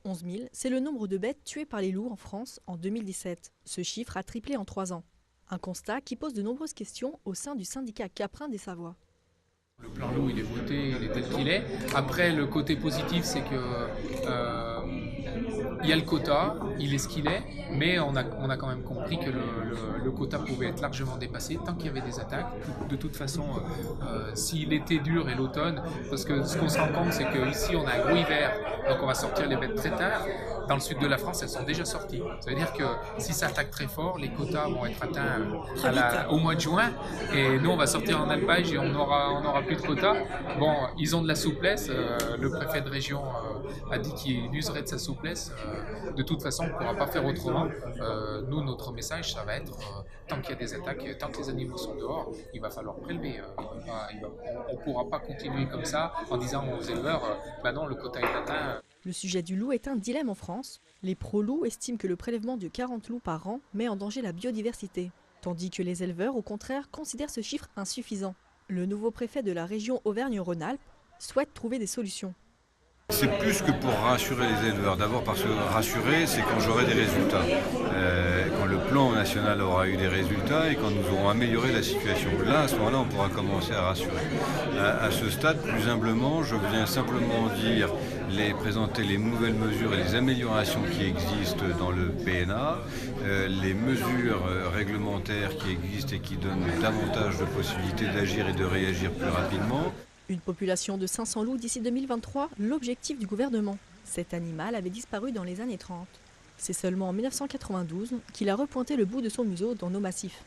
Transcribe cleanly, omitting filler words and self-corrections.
11 000, c'est le nombre de bêtes tuées par les loups en France en 2017. Ce chiffre a triplé en 3 ans. Un constat qui pose de nombreuses questions au sein du syndicat caprin des Savoies. Le plan loup, il est voté, il est tel qu'il est. Après, le côté positif, c'est que il y a le quota, il est ce qu'il est, mais on a quand même compris que le quota pouvait être largement dépassé tant qu'il y avait des attaques. De toute façon, si l'été dure et l'automne, parce que ce qu'on se rend compte, c'est qu'ici, on a un gros hiver, donc on va sortir les bêtes très tard. Dans le sud de la France, elles sont déjà sorties. Ça veut dire que si ça attaque très fort, les quotas vont être atteints au mois de juin, et nous, on va sortir en alpage et on n'aura plus de quotas. Bon, ils ont de la souplesse. Le préfet de région a dit qu'il userait de sa souplesse. De toute façon, on ne pourra pas faire autrement. Nous, notre message, ça va être tant qu'il y a des attaques, tant que les animaux sont dehors, il va falloir prélever. On ne pourra pas continuer comme ça en disant aux éleveurs, non, le quota est atteint. Le sujet du loup est un dilemme en France. Les pro-loups estiment que le prélèvement de 40 loups par an met en danger la biodiversité, tandis que les éleveurs, au contraire, considèrent ce chiffre insuffisant. Le nouveau préfet de la région Auvergne-Rhône-Alpes souhaite trouver des solutions. C'est plus que pour rassurer les éleveurs. D'abord parce que rassurer, c'est quand j'aurai des résultats. Quand le plan national aura eu des résultats et quand nous aurons amélioré la situation. Là, à ce moment-là, on pourra commencer à rassurer. À ce stade, plus humblement, je viens simplement présenter les nouvelles mesures et les améliorations qui existent dans le PNA, les mesures réglementaires qui existent et qui donnent davantage de possibilités d'agir et de réagir plus rapidement. Une population de 500 loups d'ici 2023, l'objectif du gouvernement. Cet animal avait disparu dans les années 30. C'est seulement en 1992 qu'il a repointé le bout de son museau dans nos massifs.